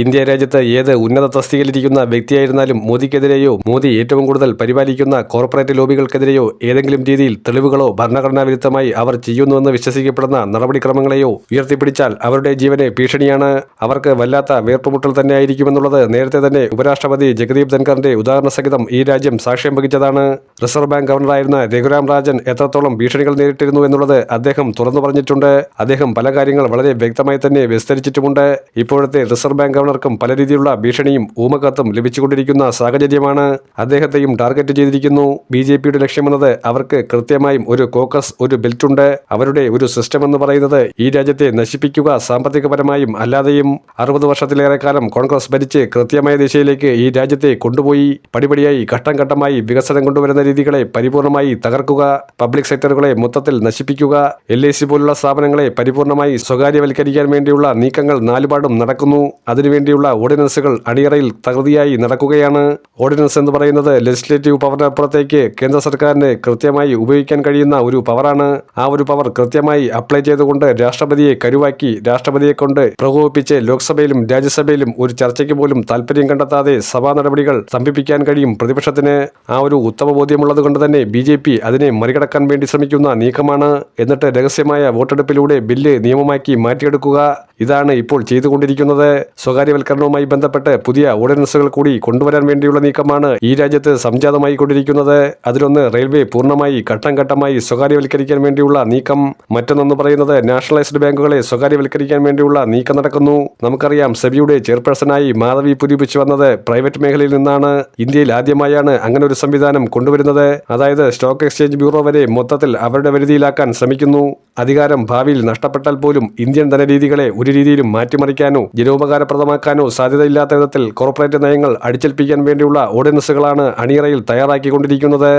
India രാജ്യത്ത് ഏത് ഉന്നത തസ്തികയിലിരിക്കുന്ന വ്യക്തിയായിരുന്നാലും മോദിക്കെതിരെയോ മോദി ഏറ്റവും കൂടുതൽ പരിപാലിക്കുന്ന കോർപ്പറേറ്റ് ലോബികൾക്കെതിരെയോ ഏതെങ്കിലും രീതിയിൽ തെളിവുകളോ ഭരണഘടനാ വിരുദ്ധമായി അവർ ചെയ്യുന്നുവെന്ന് വിശ്വസിക്കപ്പെടുന്ന നടപടിക്രമങ്ങളെയോ ഉയർത്തിപ്പിടിച്ചാൽ അവരുടെ ജീവന് ഭീഷണിയാണ്. അവർക്ക് വല്ലാത്ത വീർപ്പുമുട്ടൽ തന്നെയായിരിക്കുമെന്നുള്ളത് നേരത്തെ തന്നെ ഉപരാഷ്ട്രപതി ജഗദീപ് ധൻഖറിന്റെ ഉദാഹരണ സഹിതം ഈ രാജ്യം സാക്ഷ്യം വഹിച്ചതാണ്. റിസർവ് ബാങ്ക് ഗവർണറായിരുന്ന രഘുറാം രാജൻ എത്രത്തോളം ഭീഷണികൾ നേരിട്ടിരുന്നു എന്നുള്ളത് അദ്ദേഹം തുറന്നു പറഞ്ഞിട്ടുണ്ട്. അദ്ദേഹം പല കാര്യങ്ങൾ വളരെ വ്യക്തമായി തന്നെ വിസ്തരിച്ചിട്ടുമുണ്ട്. ഇപ്പോഴത്തെ റിസർവ് ബാങ്ക് ഗവർണർക്കും പല രീതിയിലുള്ള ഭീഷണിയും ഊമക്കത്തും ലഭിച്ചുകൊണ്ടിരിക്കുന്ന സാഹചര്യമാണ്. അദ്ദേഹത്തെയും ടാർഗറ്റ് ചെയ്തിരിക്കുന്നു. BJPയുടെ ലക്ഷ്യമെന്നത് അവർക്ക് കൃത്യമായും ഒരു കോക്കസ്, ഒരു ബെൽറ്റുണ്ട്. അവരുടെ ഒരു സിസ്റ്റം എന്ന് പറയുന്നത് ഈ രാജ്യത്തെ നശിപ്പിക്കുക, സാമ്പത്തികപരമായും അല്ലാതെയും. 60 വർഷത്തിലേറെ കാലം കോൺഗ്രസ് ഭരിച്ച് കൃത്യമായ ദിശയിലേക്ക് ഈ രാജ്യത്തെ കൊണ്ടുപോയി പടിപടിയായി ഘട്ടം ഘട്ടമായി വികസനം കൊണ്ടുവരുന്ന രീതികളെ പരിപൂർണമായി തകർക്കുക, പബ്ലിക് സെക്ടറുകളെ മൊത്തത്തിൽ നശിപ്പിക്കുക, LIC പോലുള്ള സ്ഥാപനങ്ങളെ പരിപൂർണമായി സ്വകാര്യവൽക്കരിക്കാൻ വേണ്ടിയുള്ള നീക്കങ്ങൾ നാലുപാടും നടക്കുന്നു. അതിനുവേണ്ടിയുള്ള ഓർഡിനൻസുകൾ അണിയറയിൽ തകൃതിയായി നടക്കുകയാണ്. ഓർഡിനൻസ് എന്ന് പറയുന്നത് ലെജിസ്ലേറ്റീവ് പവറിന് അപ്പുറത്തേക്ക് കേന്ദ്ര സർക്കാരിന് കൃത്യമായി ഉപയോഗിക്കാൻ കഴിയുന്ന ഒരു പവറാണ്. ആ ഒരു പവർ കൃത്യമായി അപ്ലൈ ചെയ്തുകൊണ്ട് രാഷ്ട്രപതിയെ കരുവാക്കി രാഷ്ട്രപതിയെ കൊണ്ട് പ്രകോപിപ്പിച്ച് ലോക്സഭയിലും രാജ്യസഭയിലും ഒരു ചർച്ചയ്ക്ക് പോലും താല്പര്യം കണ്ടെത്താതെ സഭാ നടപടികൾ സ്തംഭിപ്പിക്കാൻ കഴിയും പ്രതിപക്ഷത്തിന്. ആ ഒരു ഉത്തമ ബോധ്യമുള്ളത് കൊണ്ട് തന്നെ BJP അതിനെ മറികടക്കാൻ വേണ്ടി ശ്രമിക്കുന്ന നീക്കമാണ്. എന്നിട്ട് രഹസ്യമായ വോട്ടെടുപ്പിലൂടെ ബില്ല് നിയമമാക്കി മാറ്റിയെടുക്കുക. ഇതാണ് ഇപ്പോൾ ചെയ്തുകൊണ്ടിരിക്കുന്നത്. സ്വകാര്യവൽക്കരണവുമായി ബന്ധപ്പെട്ട് പുതിയ ഓർഡിനൻസുകൾ കൂടി കൊണ്ടുവരാൻ വേണ്ടിയുള്ള നീക്കമാണ് ഈ രാജ്യത്ത് സംജാതമായി കൊണ്ടിരിക്കുന്നത്. അതിലൊന്ന് റെയിൽവേ പൂർണ്ണമായി ഘട്ടം ഘട്ടമായി സ്വകാര്യവൽക്കരിക്കാൻ വേണ്ടിയുള്ള നീക്കം. മറ്റൊന്നെന്ന് പറയുന്നത് നാഷണലൈസ്ഡ് ബാങ്കുകളെ സ്വകാര്യവൽക്കരിക്കാൻ വേണ്ടിയുള്ള നീക്കം നടക്കുന്നു. നമുക്കറിയാം, സെബിയുടെ ചെയർപേഴ്സണായി മാധവി പുരിപിച്ച് വന്നത് പ്രൈവറ്റ് മേഖലയിൽ നിന്നാണ്. ഇന്ത്യയിൽ ആദ്യമായാണ് അങ്ങനെ ഒരു സംവിധാനം കൊണ്ടുവരുന്നത്. അതായത് സ്റ്റോക്ക് എക്സ്ചേഞ്ച് ബ്യൂറോ വരെ മൊത്തത്തിൽ അവരുടെ പരിധിയിലാക്കാൻ ശ്രമിക്കുന്നു. അധികാരം ഭാവിയിൽ നഷ്ടപ്പെട്ടാൽ പോലും ഇന്ത്യൻ ധനരീതികളെ ഒരു രീതിയിലും മാറ്റിമറിക്കാനോ ജനോപകാരപ്രദമാക്കാനോ സാധ്യതയില്ലാത്ത വിധത്തിൽ കോർപ്പറേറ്റ് നയങ്ങൾ അടിച്ചേൽപ്പിക്കാൻ വേണ്ടിയുള്ള ഓർഡിനൻസുകളാണ് അണിയറയിൽ തയ്യാറാക്കിക്കൊണ്ടിരിക്കുന്നത്.